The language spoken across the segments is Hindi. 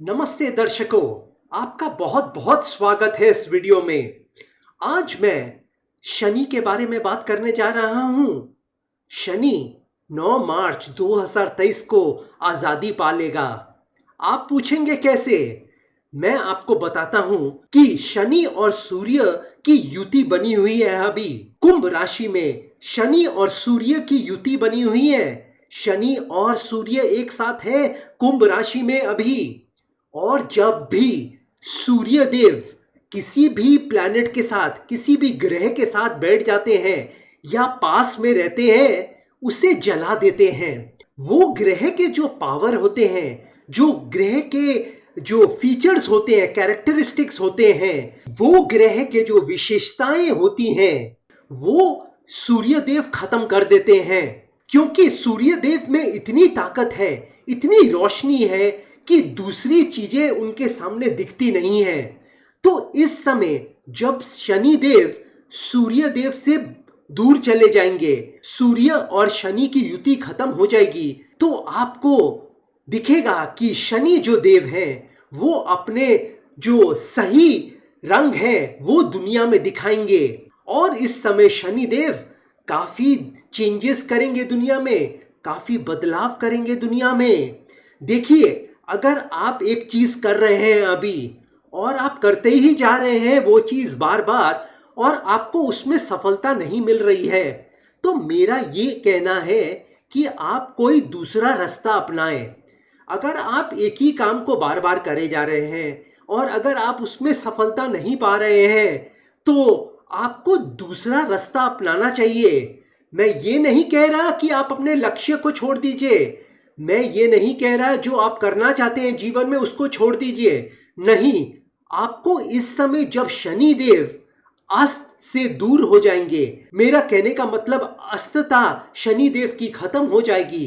नमस्ते दर्शकों, आपका बहुत बहुत स्वागत है इस वीडियो में। आज मैं शनि के बारे में बात करने जा रहा हूं। शनि 9 मार्च 2023 को आजादी पालेगा। आप पूछेंगे कैसे? मैं आपको बताता हूं कि शनि और सूर्य की युति बनी हुई है। अभी कुंभ राशि में शनि और सूर्य की युति बनी हुई है। शनि और सूर्य एक साथ है कुंभ राशि में अभी। और जब भी सूर्य देव किसी भी प्लैनेट के साथ, किसी भी ग्रह के साथ बैठ जाते हैं या पास में रहते हैं, उसे जला देते हैं। वो ग्रह के जो पावर होते हैं, जो ग्रह के जो फीचर्स होते हैं, कैरेक्टरिस्टिक्स होते हैं, वो ग्रह के जो विशेषताएं होती हैं, वो सूर्य देव खत्म कर देते हैं। क्योंकि सूर्य देव में इतनी ताकत है, इतनी रोशनी है कि दूसरी चीजें उनके सामने दिखती नहीं है। तो इस समय जब शनि देव सूर्य देव से दूर चले जाएंगे, सूर्य और शनि की युति खत्म हो जाएगी, तो आपको दिखेगा कि शनि जो देव है वो अपने जो सही रंग है वो दुनिया में दिखाएंगे। और इस समय शनि देव काफी चेंजेस करेंगे दुनिया में, काफी बदलाव करेंगे दुनिया में। देखिए, अगर आप एक चीज कर रहे हैं अभी और आप करते ही जा रहे हैं वो चीज बार बार और आपको उसमें सफलता नहीं मिल रही है, तो मेरा ये कहना है कि आप कोई दूसरा रास्ता अपनाएं। अगर आप एक ही काम को बार बार करे जा रहे हैं और अगर आप उसमें सफलता नहीं पा रहे हैं, तो आपको दूसरा रास्ता अपनाना चाहिए। मैं ये नहीं कह रहा कि आप अपने लक्ष्य को छोड़ दीजिए, मैं ये नहीं कह रहा जो आप करना चाहते हैं जीवन में उसको छोड़ दीजिए। नहीं, आपको इस समय जब शनि देव अस्त से दूर हो जाएंगे, मेरा कहने का मतलब अस्तता शनि देव की खत्म हो जाएगी,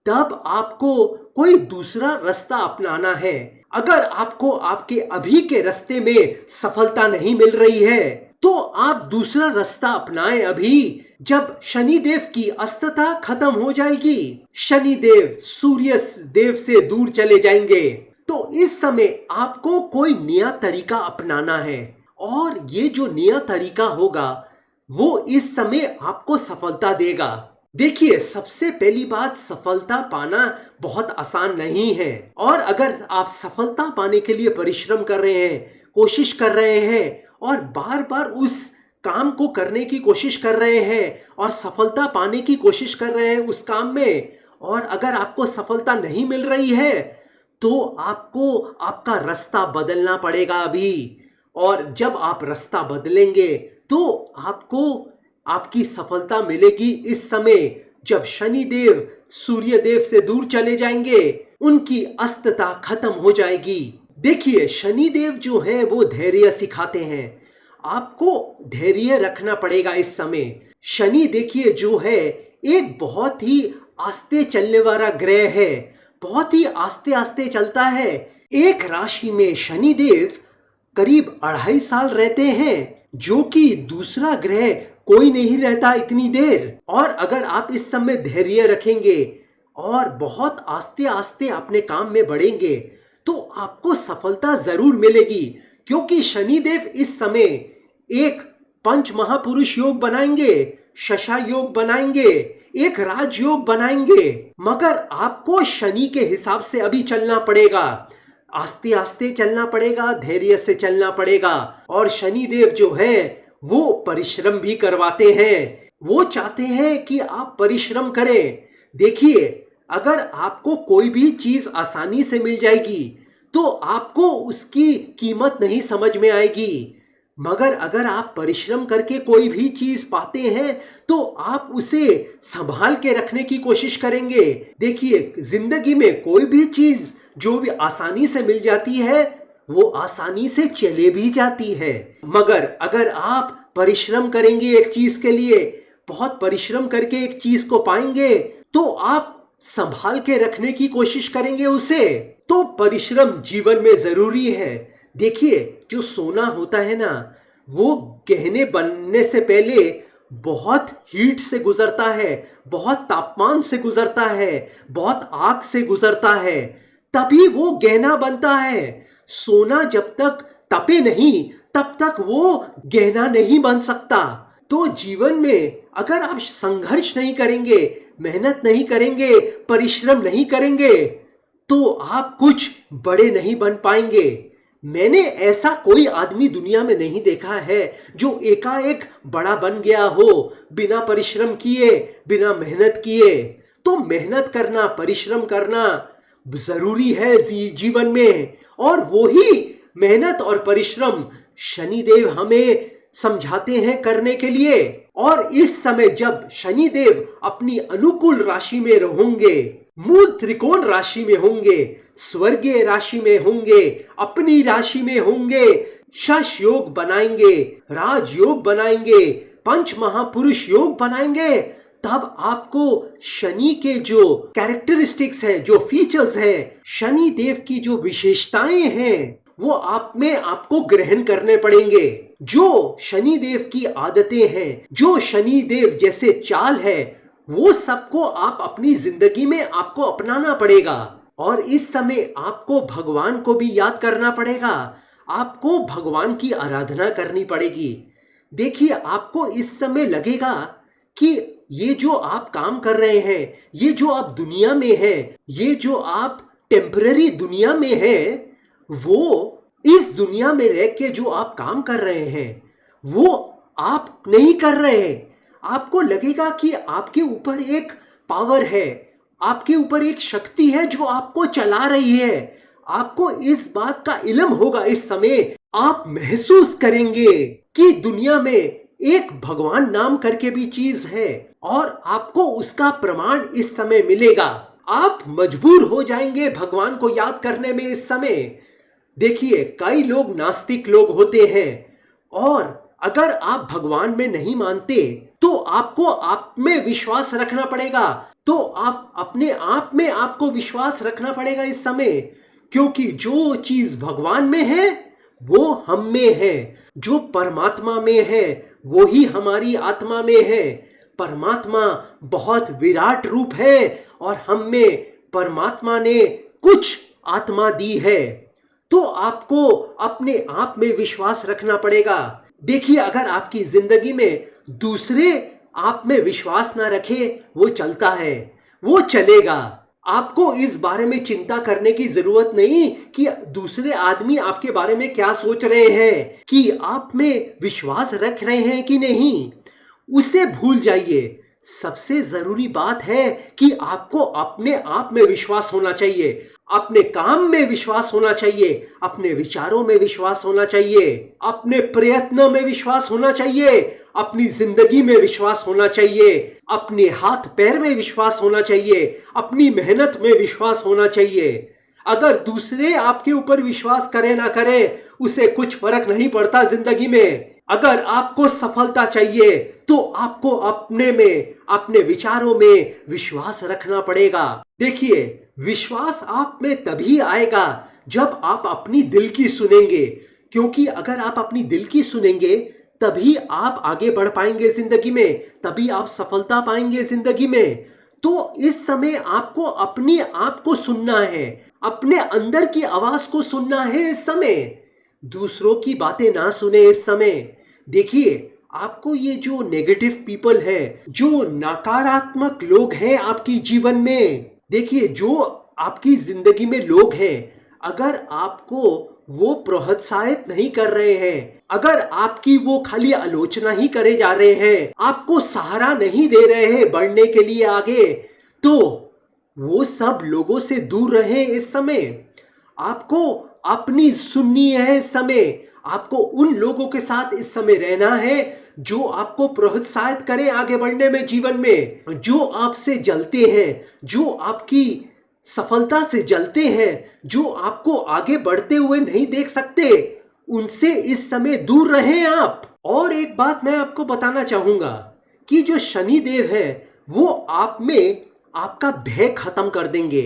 तब आपको कोई दूसरा रास्ता अपनाना है। अगर आपको आपके अभी के रास्ते में सफलता नहीं मिल रही है, तो आप दूसरा रास्ता अपनाएं अभी, जब शनि देव की अस्तता खत्म हो जाएगी, शनि देव सूर्य देव से दूर चले जाएंगे, तो इस समय आपको कोई नया तरीका अपनाना है। और ये जो नया तरीका होगा वो इस समय आपको सफलता देगा। देखिए, सबसे पहली बात, सफलता पाना बहुत आसान नहीं है। और अगर आप सफलता पाने के लिए परिश्रम कर रहे हैं, कोशिश कर रहे हैं और बार बार उस काम को करने की कोशिश कर रहे हैं और सफलता पाने की कोशिश कर रहे हैं उस काम में, और अगर आपको सफलता नहीं मिल रही है, तो आपको आपका रास्ता बदलना पड़ेगा अभी। और जब आप रास्ता बदलेंगे तो आपको आपकी सफलता मिलेगी इस समय, जब शनि देव सूर्य देव से दूर चले जाएंगे, उनकी अस्तता खत्म हो जाएगी। देखिए, शनि देव जो है वो धैर्य सिखाते हैं। आपको धैर्य रखना पड़ेगा इस समय। शनि देखिए जो है एक बहुत ही आस्ते चलने वाला ग्रह है, बहुत ही आस्ते आस्ते चलता है। एक राशि में शनि देव करीब 2.5 साल रहते हैं, जो कि दूसरा ग्रह कोई नहीं रहता इतनी देर। और अगर आप इस समय धैर्य रखेंगे और बहुत आस्ते आस्ते अपने काम में बढ़ेंगे, तो आपको सफलता जरूर मिलेगी। क्योंकि शनिदेव इस समय एक पंच महापुरुष योग बनाएंगे, शशा योग बनाएंगे, एक राजयोग बनाएंगे। मगर आपको शनि के हिसाब से अभी चलना पड़ेगा, आस्ते आस्ते चलना पड़ेगा, धैर्य से चलना पड़ेगा। और शनिदेव जो है वो परिश्रम भी करवाते हैं, वो चाहते हैं कि आप परिश्रम करें। देखिए, अगर आपको कोई भी चीज आसानी से मिल जाएगी तो आपको उसकी कीमत नहीं समझ में आएगी। मगर अगर आप परिश्रम करके कोई भी चीज पाते हैं तो आप उसे संभाल के रखने की कोशिश करेंगे। देखिए, जिंदगी में कोई भी चीज जो भी आसानी से मिल जाती है वो आसानी से चले भी जाती है। मगर अगर आप परिश्रम करेंगे एक चीज के लिए, बहुत परिश्रम करके एक चीज को पाएंगे, तो आप संभाल के रखने की कोशिश करेंगे उसे। तो परिश्रम जीवन में जरूरी है। देखिए, जो सोना होता है ना, वो गहने बनने से पहले बहुत हीट से गुजरता है, बहुत तापमान से गुजरता है, बहुत आग से गुजरता है। तभी वो गहना बनता है। सोना जब तक तपे नहीं तब तक वो गहना नहीं बन सकता। तो जीवन में अगर आप संघर्ष नहीं करेंगे, मेहनत नहीं करेंगे, परिश्रम नहीं करेंगे, तो आप कुछ बड़े नहीं बन पाएंगे। मैंने ऐसा कोई आदमी दुनिया में नहीं देखा है जो एकाएक बड़ा बन गया हो बिना परिश्रम किए, बिना मेहनत किए। तो मेहनत करना, परिश्रम करना जरूरी है जीवन में, और वही मेहनत और परिश्रम शनिदेव हमें समझाते हैं करने के लिए। और इस समय जब शनिदेव अपनी अनुकूल राशि में होंगे, मूल त्रिकोण राशि में होंगे, स्वर्गीय राशि में होंगे, अपनी राशि में होंगे, शश योग बनाएंगे, राजयोग बनाएंगे, पंच महापुरुष योग बनाएंगे, तब आपको शनि के जो कैरेक्टरिस्टिक्स हैं, जो फीचर्स हैं, शनि देव की जो विशेषताएं हैं, वो आप में आपको ग्रहण करने पड़ेंगे। जो शनि देव की आदतें हैं, जो शनि देव जैसे चाल है, वो सबको आप अपनी जिंदगी में आपको अपनाना पड़ेगा। और इस समय आपको भगवान को भी याद करना पड़ेगा, आपको भगवान की आराधना करनी पड़ेगी। देखिए, आपको इस समय लगेगा कि ये जो आप काम कर रहे हैं, ये जो आप दुनिया में हैं, ये जो आप टेम्पररी दुनिया में हैं, वो इस दुनिया में रह के जो आप काम कर रहे हैं वो आप नहीं कर रहे हैं। आपको लगेगा कि आपके ऊपर एक पावर है, आपके ऊपर एक शक्ति है जो आपको चला रही है। आपको इस बात का इल्म होगा, इस समय आप महसूस करेंगे कि दुनिया में एक भगवान नाम करके भी चीज है, और आपको उसका प्रमाण इस समय मिलेगा। आप मजबूर हो जाएंगे भगवान को याद करने में इस समय। देखिए, कई लोग नास्तिक लोग होते हैं, और अगर आप भगवान में नहीं मानते तो आपको आप में विश्वास रखना पड़ेगा। तो आप अपने आप में आपको विश्वास रखना पड़ेगा इस समय, क्योंकि जो चीज भगवान में है वो हम में है, जो परमात्मा में है वो ही हमारी आत्मा में है। परमात्मा बहुत विराट रूप है, और हम में परमात्मा ने कुछ आत्मा दी है। तो आपको अपने आप में विश्वास रखना पड़ेगा। देखिए, अगर आपकी जिंदगी में दूसरे आप में विश्वास ना रखे, वो चलता है, वो चलेगा। आपको इस बारे में चिंता करने की जरूरत नहीं कि दूसरे आदमी आपके बारे में क्या सोच रहे हैं, कि आप में विश्वास रख रहे हैं कि नहीं, उसे भूल जाइए। सबसे जरूरी बात है कि आपको अपने आप में विश्वास होना चाहिए, अपने काम में विश्वास होना चाहिए, अपने विचारों में विश्वास होना चाहिए, अपने प्रयत्नों में विश्वास होना चाहिए, अपनी जिंदगी में विश्वास होना चाहिए, अपने हाथ पैर में विश्वास होना चाहिए, अपनी मेहनत में विश्वास होना चाहिए। अगर दूसरे आपके ऊपर विश्वास करे ना करे, उसे कुछ फर्क नहीं पड़ता जिंदगी में। अगर आपको सफलता चाहिए तो आपको अपने में, अपने विचारों में विश्वास रखना पड़ेगा। देखिए, विश्वास आप में तभी आएगा जब आप अपनी दिल की सुनेंगे, क्योंकि अगर आप अपनी दिल की सुनेंगे तभी आप आगे बढ़ पाएंगे जिंदगी में, तभी आप सफलता पाएंगे जिंदगी में। तो इस समय आपको अपने आप को सुनना है, अपने अंदर की आवाज को सुनना है इस समय, दूसरों की बातें ना सुने इस समय। देखिए, आपको ये जो नेगेटिव पीपल है, जो नकारात्मक लोग हैं आपकी जीवन में, देखिए जो आपकी जिंदगी में लोग हैं, अगर आपको वो प्रोत्साहित नहीं कर रहे हैं, अगर आपकी वो खाली आलोचना ही करे जा रहे हैं, आपको सहारा नहीं दे रहे हैं बढ़ने के लिए आगे, तो वो सब लोगों से दूर रहे इस समय। आपको अपनी सुननी है इस समय, आपको उन लोगों के साथ इस समय रहना है जो आपको प्रोत्साहित करें आगे बढ़ने में जीवन में, जो आपसे जलते हैं, जो आपकी सफलता से जलते हैं, जो आपको आगे बढ़ते हुए नहीं देख सकते, उनसे इस समय दूर रहें आप। और एक बात मैं आपको बताना चाहूंगा कि जो शनि देव है वो आप में आपका भय खत्म कर देंगे।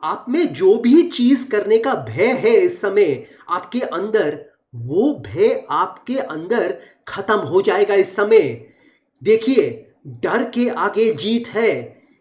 आप में जो भी चीज करने का भय है इस समय आपके अंदर, वो भय आपके अंदर खत्म हो जाएगा इस समय। देखिए, डर के आगे जीत है,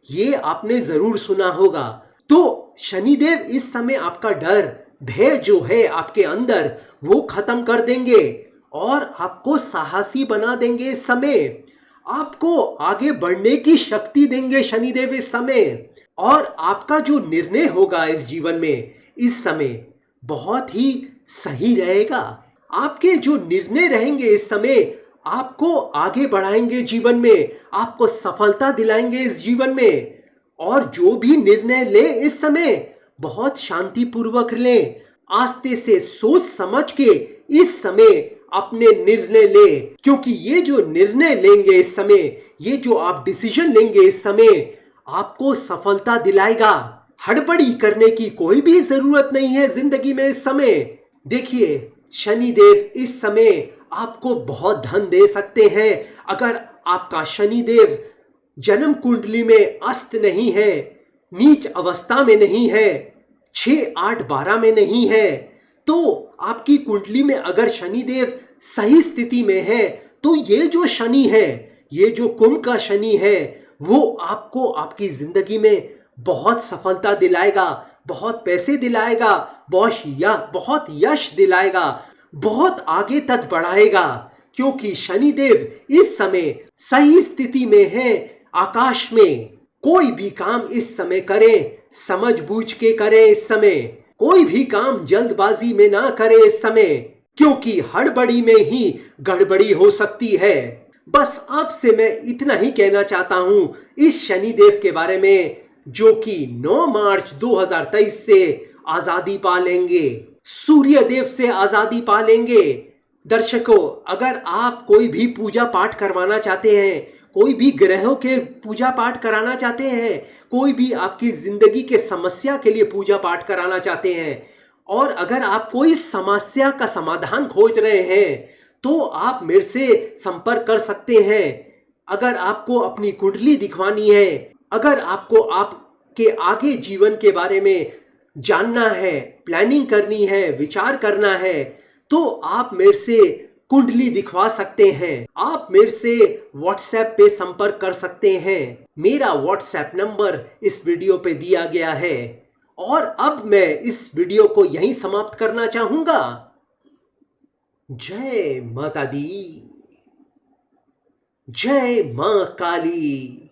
ये आपने जरूर सुना होगा। तो शनिदेव इस समय आपका डर, भय जो है आपके अंदर, वो खत्म कर देंगे और आपको साहसी बना देंगे इस समय। आपको आगे बढ़ने की शक्ति देंगे शनिदेव इस समय। और आपका जो निर्णय होगा इस जीवन में इस समय बहुत ही सही रहेगा। आपके जो निर्णय रहेंगे इस समय आपको आगे बढ़ाएंगे जीवन में, आपको सफलता दिलाएंगे इस जीवन में। और जो भी निर्णय ले इस समय बहुत शांतिपूर्वक लें, आस्ते से सोच समझ के इस समय अपने निर्णय ले, क्योंकि ये जो निर्णय लेंगे इस समय, ये जो आप डिसीजन लेंगे इस समय आपको सफलता दिलाएगा। हड़बड़ी करने की कोई भी जरूरत नहीं है जिंदगी में इस समय। देखिए, शनिदेव इस समय आपको बहुत धन दे सकते हैं। अगर आपका शनिदेव जन्म कुंडली में अस्त नहीं है, नीच अवस्था में नहीं है, 6, 8, 12 में नहीं है, तो आपकी कुंडली में अगर शनिदेव सही स्थिति में है तो ये जो शनि है, ये जो कुंभ का शनि है, वो आपको आपकी जिंदगी में बहुत सफलता दिलाएगा, बहुत पैसे दिलाएगा, बहुत यश दिलाएगा, बहुत आगे तक बढ़ाएगा। क्योंकि शनिदेव इस समय सही स्थिति में है आकाश में। कोई भी काम इस समय करें, समझ बूझ के करें इस समय। कोई भी काम जल्दबाजी में ना करें इस समय, क्योंकि हड़बड़ी में ही गड़बड़ी हो सकती है। बस आपसे मैं इतना ही कहना चाहता हूं इस शनिदेव के बारे में, जो कि 9 मार्च 2023 से आजादी पा लेंगे, सूर्य देव से आजादी पा लेंगे। दर्शकों, अगर आप कोई भी पूजा पाठ करवाना चाहते हैं, कोई भी ग्रहों के पूजा पाठ कराना चाहते हैं, कोई भी आपकी जिंदगी के समस्या के लिए पूजा पाठ कराना चाहते हैं, और अगर आप कोई समस्या का समाधान खोज रहे हैं तो आप मेरे से संपर्क कर सकते हैं। अगर आपको अपनी कुंडली दिखवानी है, अगर आपको आपके आगे जीवन के बारे में जानना है, प्लानिंग करनी है, विचार करना है, तो आप मेरे से कुंडली दिखवा सकते हैं। आप मेरे से व्हाट्सएप पे संपर्क कर सकते हैं। मेरा व्हाट्सएप नंबर इस वीडियो पे दिया गया है। और अब मैं इस वीडियो को यहीं समाप्त करना चाहूंगा। जय माता दी, जय मां काली।